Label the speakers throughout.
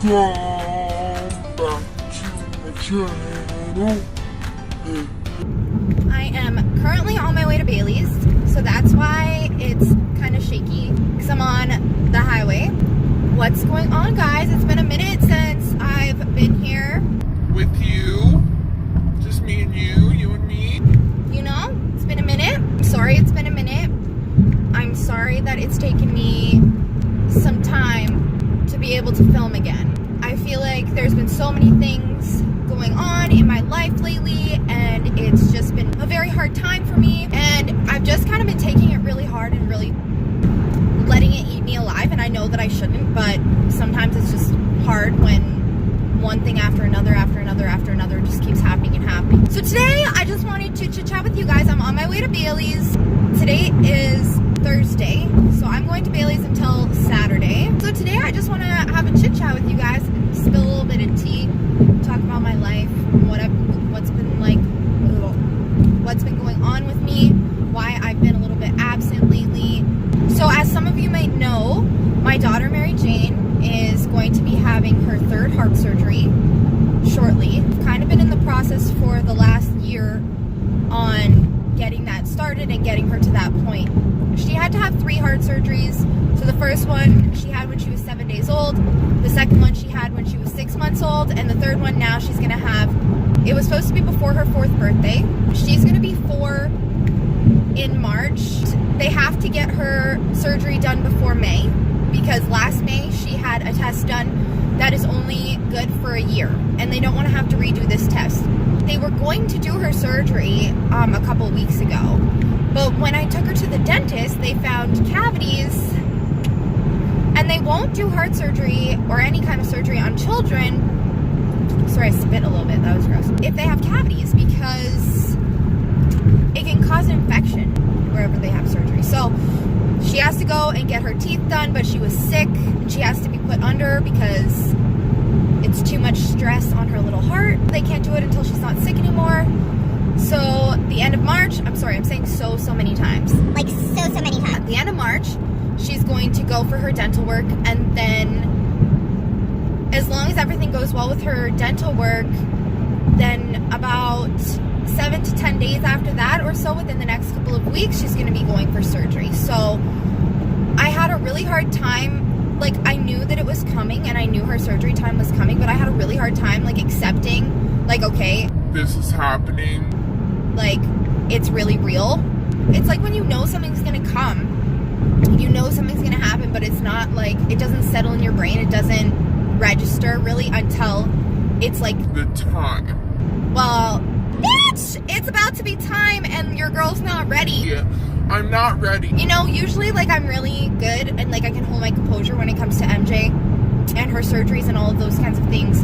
Speaker 1: back to my channel.
Speaker 2: I am currently on my way to Bailey's, so that's why it's kind of shaky because I'm on the highway. What's going on, guys? It's been a minute since I've been here.
Speaker 1: With you. Just me and you and me.
Speaker 2: You know, it's been a minute. I'm sorry it's been a minute. I'm sorry that it's taken me some time to be able to film again. I feel like there's been so many things going on in my life lately, and it's just been a very hard time for me, and I've just kind of been taking it really hard and really letting it eat me alive. And I know that I shouldn't, but sometimes it's just hard when one thing after another just keeps happening and happening. So today I just wanted to chit chat with you guys. I'm on my way to Bailey's. Today is Thursday, so I'm going to Bailey's until Saturday. So today I just want to have a chit chat with you guys, spill a little bit of tea, talk about my life, what's been going on with me, why I've been a little bit absent lately. So as some of you might know, my daughter Mary Jane is going to be having her third heart surgery shortly. I've kind of been in the process for the last year on getting that started and getting her to that point. She had to have 3 heart surgeries. So the first one she had when she was 7 days old, the second one she had when she was 6 months old, and the third one now she's gonna have. It was supposed to be before her 4th birthday. She's gonna be 4 in March. They have to get her surgery done before May, because last May she had a test done that is only good for a year, and they don't want to have to redo this test. They were going to do her surgery a couple weeks ago, but when I took her to the dentist, they found cavities, and they won't do heart surgery or any kind of surgery on children. Sorry, I spit a little bit, that was gross. If they have cavities, because it can cause an infection wherever they have surgery. So she has to go and get her teeth done, but she was sick, and she has to be put under because it's too much stress on her little heart. They can't do it until she's not sick anymore. So the end of March, I'm sorry, I'm saying so many times.
Speaker 3: Like so many times.
Speaker 2: At the end of March, she's going to go for her dental work, and then as long as everything goes well with her dental work, then about 7 to 10 days after that or so, within the next couple of weeks, she's going to be going for surgery. So I had a really hard time, like I knew that it was coming and I knew her surgery time was coming, but I had a really hard time like accepting, like, okay,
Speaker 1: This is happening.
Speaker 2: like it's really real. It's like when you know something's going to come, you know something's going to happen, but it's not like, it doesn't settle in your brain, it doesn't register really until it's like
Speaker 1: The time.
Speaker 2: well, bitch, it's about to be time and your girl's not ready.
Speaker 1: Yeah, I'm not ready.
Speaker 2: You know, usually like I'm really good and like I can hold my composure when it comes to MJ and her surgeries and all of those kinds of things.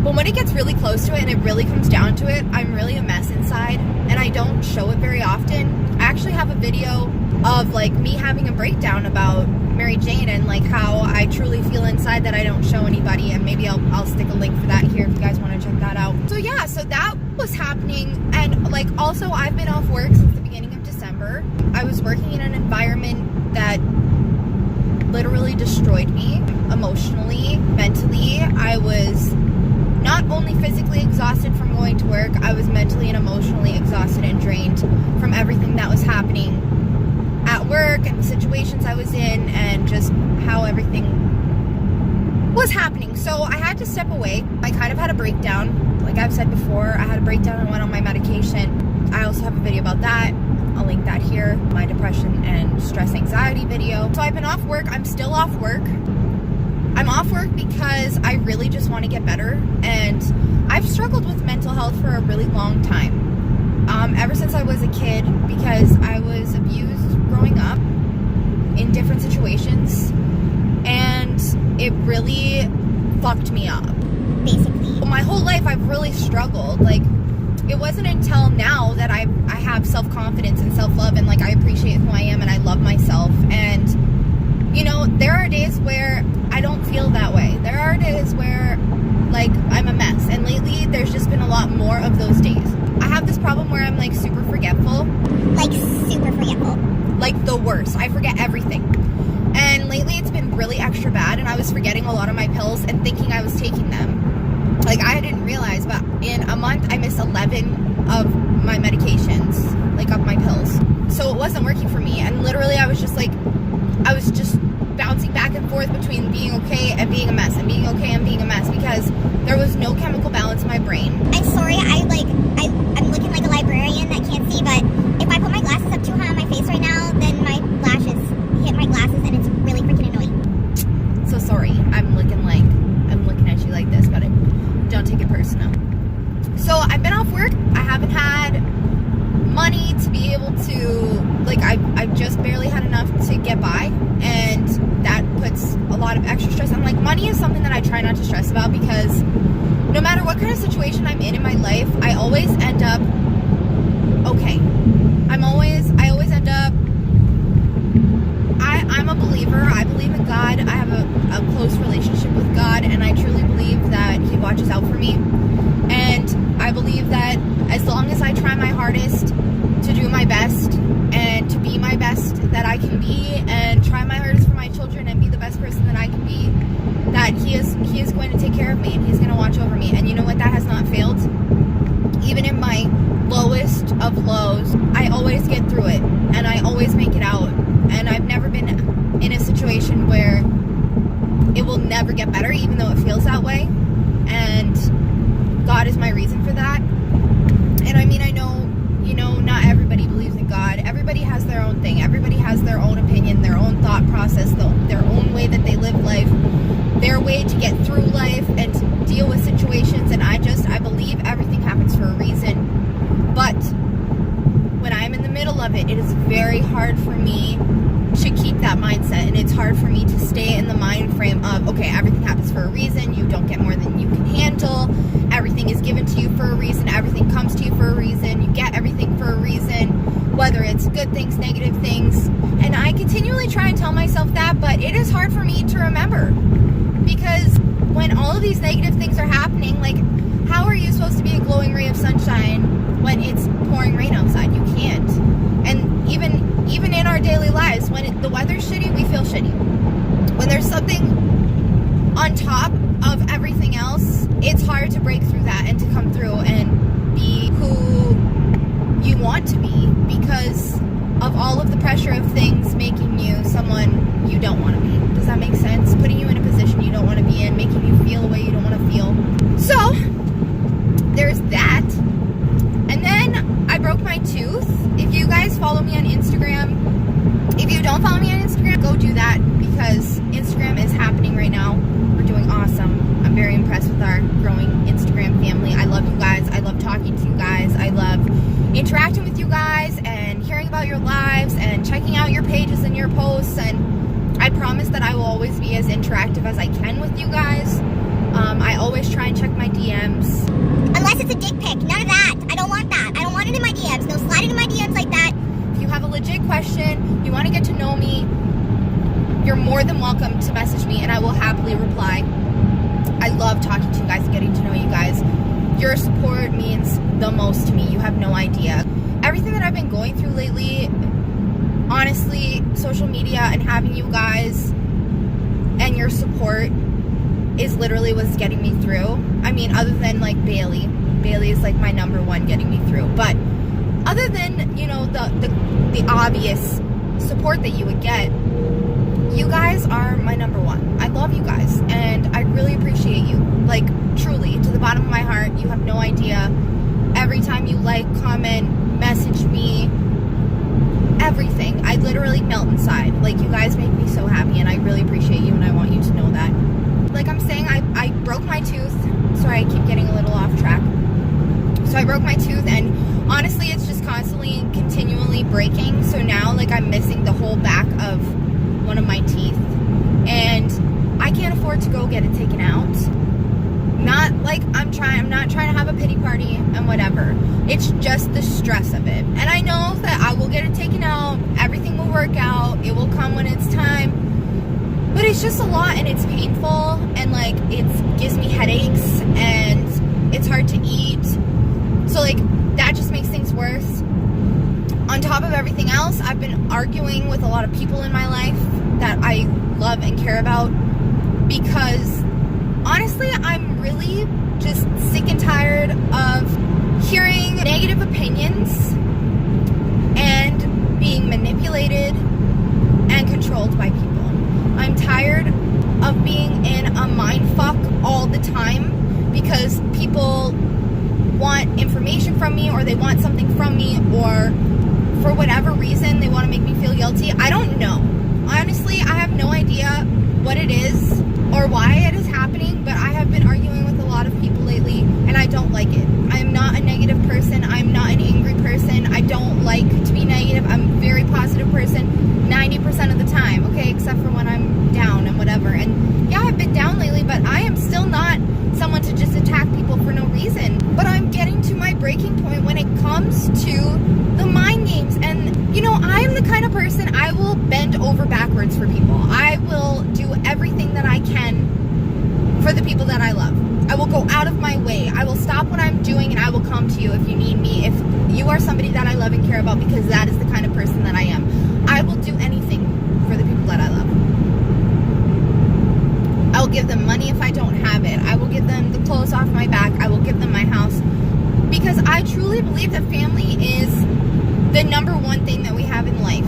Speaker 2: But when it gets really close to it and it really comes down to it, I'm really a mess inside, and I don't show it very often. I actually have a video of like me having a breakdown about Mary Jane and like how I truly feel inside that I don't show anybody, and maybe I'll stick a link for that here if you guys want to check that out. So yeah, so that was happening, and like also I've been off work since the beginning of December. I was working in an environment that literally destroyed me emotionally, mentally. I was not only physically exhausted from going to work, I was mentally and emotionally exhausted and drained from everything that was happening at work and the situations I was in and just how everything was happening. So I had to step away. I kind of had a breakdown. Like I've said before, I had a breakdown and went on my medication. I also have a video about that. I'll link that here. My depression and stress anxiety video. So I've been off work. I'm still off work. I'm off work because I really just want to get better, and I've struggled with mental health for a really long time. Ever since I was a kid, because I was abused growing up in different situations, and it really fucked me up.
Speaker 3: Basically.
Speaker 2: My whole life I've really struggled. Like, it wasn't until now that I have self-confidence and self-love, and like I appreciate who I am and I love myself. And you know, there are days where I don't feel that way. There are days where like I'm a mess, and lately there's just been a lot more of those days. I have this problem where I'm like super forgetful.
Speaker 3: Like super forgetful.
Speaker 2: Like the worst. I forget everything. And lately it's been really extra bad, and I was was forgetting a lot of my pills and thinking I was taking them. Like, I didn't realize, but in a month I missed 11 of my medications, like of my pills. So it wasn't working for me, and literally I was just bouncing back and forth between being okay and being a mess, and being okay and being a mess, because there was no chemical balance in my brain.
Speaker 3: I'm sorry, I'm looking like a librarian that can't see, but if I put my glasses up too high on my face right now, then my lashes hit my glasses and it's really freaking annoying.
Speaker 2: So sorry, I'm looking at you like this, but don't take it personal. So I've been off work. I haven't had money to be able to, like, I've just barely had enough to get by, and that puts a lot of extra stress. I'm like, money is something that I try not to stress about, because no matter what kind of situation I'm in my life, I always end up okay. I always end up, I'm a believer. I believe in God. I have a close relationship with God, and I truly believe that He watches out for me. And I believe that as long as I try my hardest to do my best and to be my best that I can be, and try my hardest for my children and be the best person that I can be, that He is going to take care of me, and He's going to watch over me. And you know what? That has not failed. Even in my lowest of lows, I always get through it, and I always make it out. And I've never been in a situation where it will never get better, even though it feels that way. And God is my reason for that. And I mean, I know, not everybody believes in God. Everybody has their own thing. Everybody has their own opinion, their own thought process, their own way that they live life, their way to get through life and to deal with situations. And I believe everything happens for a reason. But when I'm in the middle of it, it is very hard for me to keep that mindset, and it's hard for me to stay in the mind frame of, okay, everything happens for a reason. You don't get more than you can handle. Everything is given to you for a reason. Everything comes to you for a reason. You get everything for a reason, whether it's good things, negative things. And I continually try and tell myself that, but it is hard for me to remember, because when all of these negative things are happening, like, how are you supposed to be a glowing ray of sunshine when it's pouring rain outside? You can't. And even in our daily lives, when the weather's shitty, we feel shitty. When there's something on top of everything else, it's hard to break through that and to come through and be who you want to be, because of all of the pressure of things making you someone you don't want to be. Does that make sense? Putting you in a position you don't want to be in, making you feel a way you don't want to feel. So there's that. And then I broke my tooth. If you guys follow me on Instagram, if you don't follow me on Instagram, go do that, because Instagram is happening right now. We're doing awesome. I'm very impressed with our growing Instagram family. I love you guys. I love talking to you guys. I love interacting with you guys and hearing about your lives and checking out your pages and your posts. And I promise that I will always be as interactive as I can with you guys. I always try and check my DMs.
Speaker 3: Unless it's a dick pic. None of that. I don't want that. I don't want it in my DMs. No sliding in my DMs like that.
Speaker 2: If you have a legit question, you want to get to know me, you're more than welcome to message me, and I will happily reply. I love talking to you guys and getting to know you guys. Your support means the most to me. You have no idea. Everything that I've been going through lately, honestly, social media and having you guys and your support is literally what's getting me through. I mean, other than like Bailey is like my number one getting me through. But other than, the obvious support that you would get, you guys are my number one. I love you guys, and I really appreciate you. Like, truly, to the bottom of my heart. You have no idea. Every time you like, comment, message me, everything, I literally melt inside. Like, you guys make me so happy, and I really appreciate you, and I want you to know that. Like I'm saying, I broke my tooth. Sorry, I keep getting a little off track. So I broke my tooth, and honestly, it's just constantly, continually breaking. So now, like, I'm missing the whole back of one of my teeth, and I can't afford to go get it taken out. Not like I'm not trying to have a pity party and whatever. It's just the stress of it. And I know that I will get it taken out. Everything will work out. It will come when it's time. But it's just a lot, and it's painful, and like it gives me headaches, and it's hard to eat. So like that just makes things worse. On top of everything else, I've been arguing with a lot of people in my life that I love and care about. because honestly, I'm really just sick and tired of hearing negative opinions and being manipulated and controlled by people. I'm tired of being in a mind fuck all the time because people want information from me, or they want something from me, or for whatever reason they want to make me feel guilty. I don't know. Honestly, I have no idea what it is or why it is happening, but I have been arguing with a lot of people lately and I don't like it. I am not a negative person. I'm not an angry person. I don't like to be negative. I'm a very positive person 90% of the time, okay, except for when I'm down and whatever. And yeah, I've been down lately, but I am still not someone to just attack people for no reason. But I'm getting to my breaking point when it comes to the mind games. And, you know, I'm the kind of person, I will bend over backwards for people. I will do everything that I can for the people that I love. I will go out of my way. I will stop what I'm doing and I will come to you if you need me. If you are somebody that I love and care about, because that is the kind of person that I am. I will do anything for the people that I love. I will give them money if I don't have it. I will give them the clothes off my back. I will give them my house. Because I truly believe that family is the number one thing that we have in life.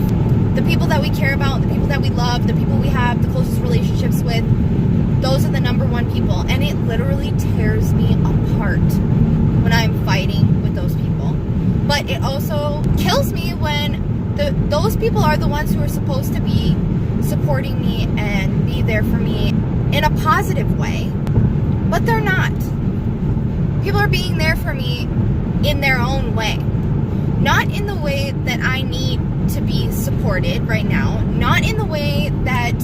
Speaker 2: The people that we care about, the people that we love, the people we have the closest relationships with, those are the number one people. And it literally tears me apart when I'm fighting with those people. But it also kills me when those people are the ones who are supposed to be supporting me and be there for me in a positive way, but they're not. People are being there for me in their own way, not in the way that I need to be supported right now, not in the way that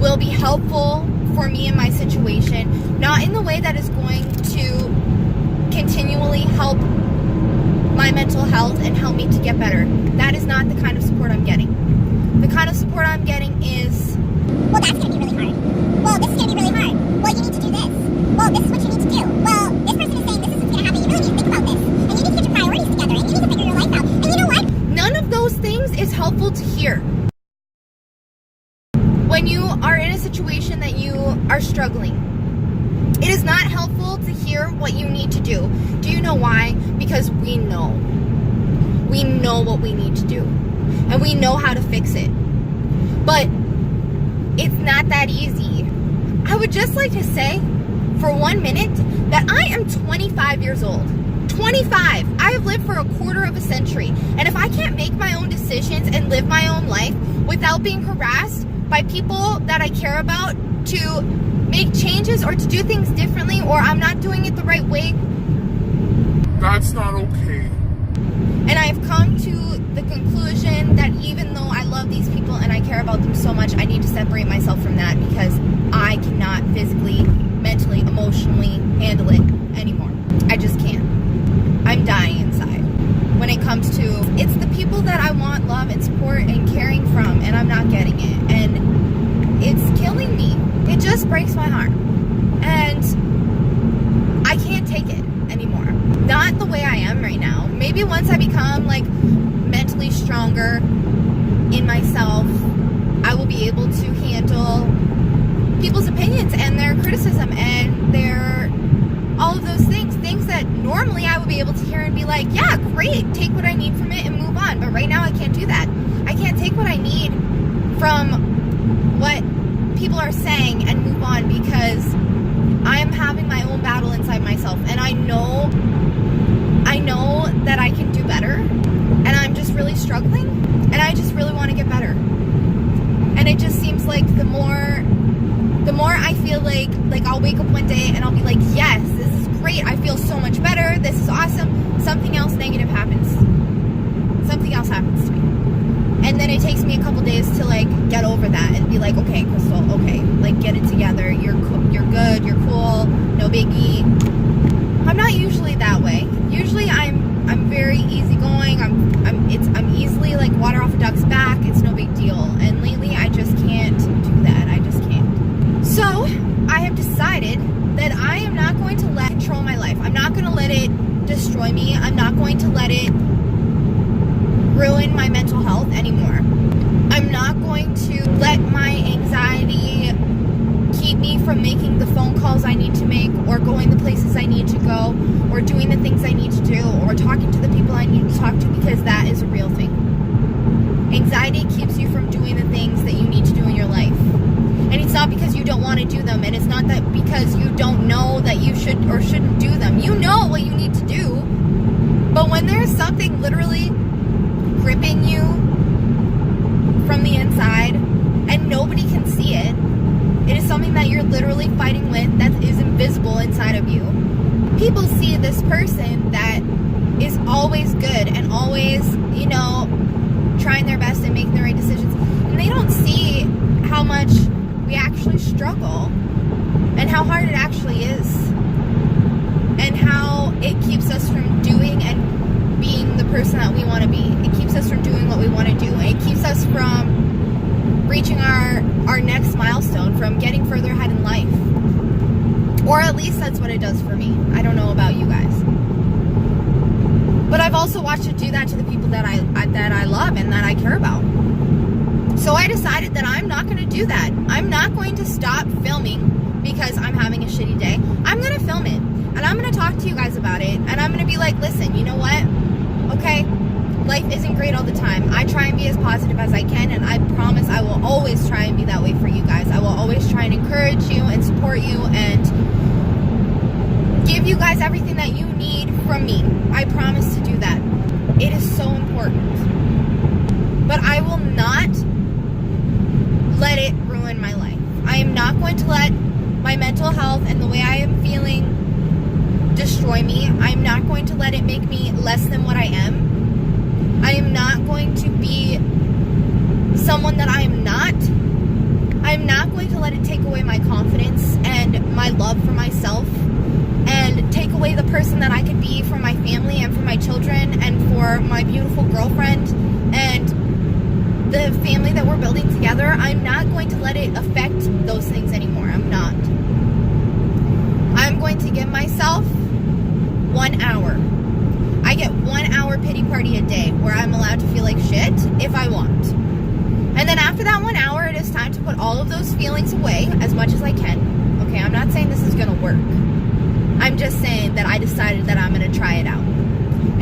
Speaker 2: will be helpful for me in my situation, not in the way that is going to continually help my mental health and help me to get better. That is not the kind of support I'm getting. The kind of support I'm getting is,
Speaker 3: well, that's going to be really hard. Well, this is going to be really hard. Well, you need to do this. Well, this is what you need to do. Well, this person is saying this is what's going to happen. You really need to think about this. And you need to get your priorities together. And you need to figure your life out. And you know what?
Speaker 2: None of those things is helpful to hear. When you are in a situation that you are struggling, it is not helpful to hear what you need to do. Do you know why? Because we know. We know what we need to do. And we know how to fix it. But it's not that easy. I would just like to say for 1 minute that I am 25 years old. 25. I have lived for a quarter of a century. And if I can't make my own decisions and live my own life without being harassed by people that I care about to make changes or to do things differently, or I'm not doing it the right way,
Speaker 1: That's not okay.
Speaker 2: and I've come to the conclusion that even though I love these people and I care about them so much, I need to separate myself from that because I cannot physically, mentally, emotionally handle it anymore. I just can't. I'm dying inside. When it comes to, it's the people that I want love and support and caring from, and I'm not getting it. And it's killing me. It just breaks my heart. And I can't take it anymore. Not the way I am right now. Maybe once I become like mentally stronger in myself, I will be able to handle people's opinions and their criticism and their all of those things that normally I would be able to hear and be like, yeah, great, take what I need from it and move on. But right now I can't do that. I can't take what I need from what people are saying and move on because I'm having my own battle inside myself, and I know that I can do better, and I'm just really struggling, and I just really want to get better. And it just seems like the more I feel like I'll wake up one day and I'll be like, yes, this is great, I feel so much better, this is awesome, something else negative happens. Something else happens to me. And then it takes me a couple days to like get over that and be like, okay, Crystal, okay, like get it together. You're good, you're cool, no biggie. I'm not usually that way. Usually I'm very easygoing. I'm easily like water off a duck's back. It's no big deal. And lately I just can't do that. I just can't. So I have decided that I am not going to let it control my life. I'm not going to let it destroy me. I'm not going to let it ruin my mental health anymore. I'm not going to let my anxiety keep calls I need to make, or going the places I need to go, or doing the things I need to do, or talking to the people I need to talk to, because that is a real thing. Anxiety keeps you from doing the things that you need to do in your life. And it's not because you don't want to do them, and it's not that because you don't know that you should or shouldn't do them. You know what you need to do. But when there's something literally gripping you from the inside and nobody can see it, it is something that you're literally fighting with that is invisible inside of you. People see this person that is always good and always, you know, trying their best and making the right decisions, and they don't see how much we actually struggle and how hard it actually is, and how it keeps us from doing and being the person that we want to be. It keeps us from doing what we want to do. It keeps us from reaching our next milestone, from getting further ahead in life. Or at least that's what it does for me. I don't know about you guys. But I've also watched it do that to the people that I love and that I care about. So I decided that I'm not going to do that. I'm not going to stop filming because I'm having a shitty day. I'm going to film it. And I'm going to talk to you guys about it. And I'm going to be like, listen, you know what? Okay, life isn't great all the time. I try and be as positive as I can. And I promise I will always try and be that way for you guys. I will always try and encourage you and support you and give you guys everything that you need from me. I promise to do that. It is so important. But I will not let it ruin my life. I am not going to let my mental health and the way I am feeling destroy me. I'm not going to let it make me less than what I am. I am not going to be someone that I am not. I'm not going to let it take away my confidence and my love for myself, and take away the person that I could be for my family and for my children and for my beautiful girlfriend and the family that we're building together. I'm not going to let it affect those things anymore. I'm not. I'm going to give myself 1 hour. I get 1 hour pity party a day where I'm allowed to feel like shit if I want. And then after that 1 hour, it is time to put all of those feelings away as much as I can. Okay, I'm not saying this is going to work. I'm just saying that I decided that I'm going to try it out.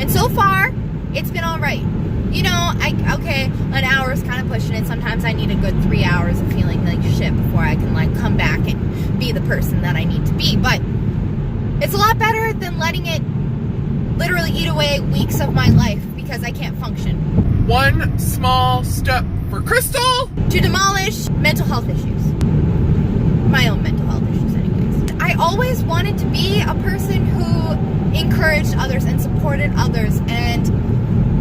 Speaker 2: And so far, it's been alright. You know, okay, an hour is kind of pushing it. Sometimes I need a good 3 hours of feeling like shit before I can, like, come back and be the person that I need to be. But it's a lot better than letting it literally eat away weeks of my life because I can't function.
Speaker 1: One small step for Crystal
Speaker 2: to demolish mental health issues. My own mental health issues, anyways. I always wanted to be a person who encouraged others and supported others and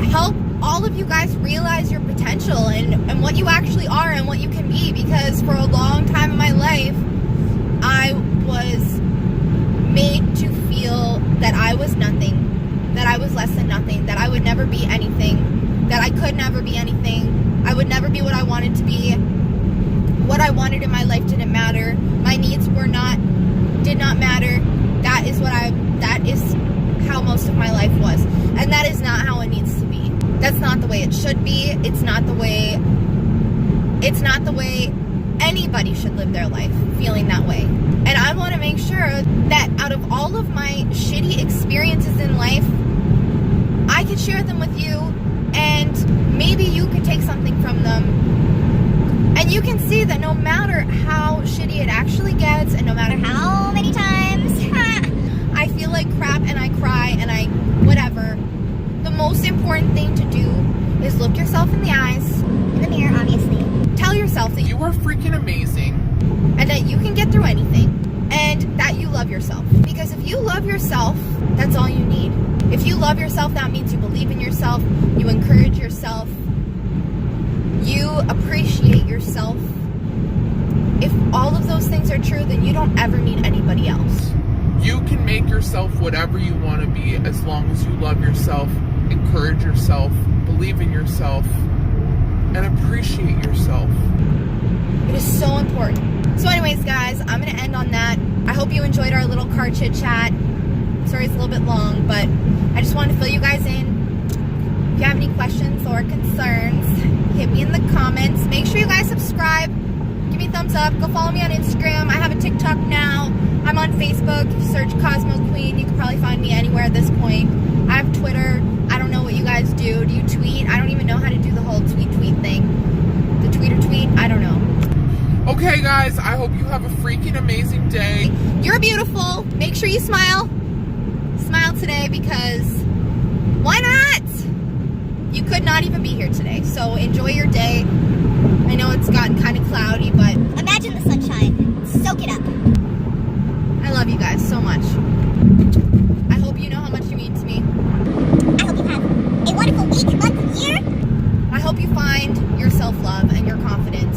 Speaker 2: help all of you guys realize your potential and what you actually are and what you can be, because for a long time in my life I was made to feel that I was nothing, that I was less than nothing, that I would never be anything, that I could never be anything, I would never be what I wanted to be. What I wanted in my life didn't matter. My needs did not matter. That is how most of my life was. And that is not how it needs to be. That's not the way it should be. It's not the way anybody should live their life, feeling that way. And I want to make sure that out of all of my shitty experiences in life, I could share them with you, and maybe you could take something from them. And you can see that no matter how shitty it actually gets, and no matter how many times I feel like crap and I cry and I whatever, the most important thing to do is look yourself in the eyes.
Speaker 3: In the mirror, obviously.
Speaker 2: Tell yourself that
Speaker 1: you are freaking amazing.
Speaker 2: And that you can get through anything. And that you love yourself. Because if you love yourself, that's all you need. If you love yourself, that means you believe in yourself, you encourage yourself, you appreciate yourself. If all of those things are true, then you don't ever need anybody else.
Speaker 1: You can make yourself whatever you want to be as long as you love yourself, encourage yourself, believe in yourself, and appreciate yourself.
Speaker 2: It is so important. So anyways, guys, I'm going to end on that. I hope you enjoyed our little car chit chat. Sorry it's a little bit long, but I just wanted to fill you guys in. If you have any questions or concerns, hit me in the comments. Make sure you guys subscribe. Give me a thumbs thumbs up. Go follow me on Instagram. I have a TikTok now. I'm on Facebook. If you search Kosmo.kween, you can probably find me anywhere at this point. I have Twitter. I don't know what you guys do. Do you tweet? I don't even know how to do the whole tweet thing. The tweet. I don't know.
Speaker 1: Okay, guys, I hope you have a freaking amazing day.
Speaker 2: You're beautiful. Make sure you smile. Smile today because why not? You could not even be here today. So enjoy your day. I know it's gotten kind of cloudy, but
Speaker 3: Imagine the sunshine. Soak it up.
Speaker 2: I love you guys so much. I hope you know how much you mean to me.
Speaker 3: I hope you have a wonderful week, month, year.
Speaker 2: I hope you find your self-love and your confidence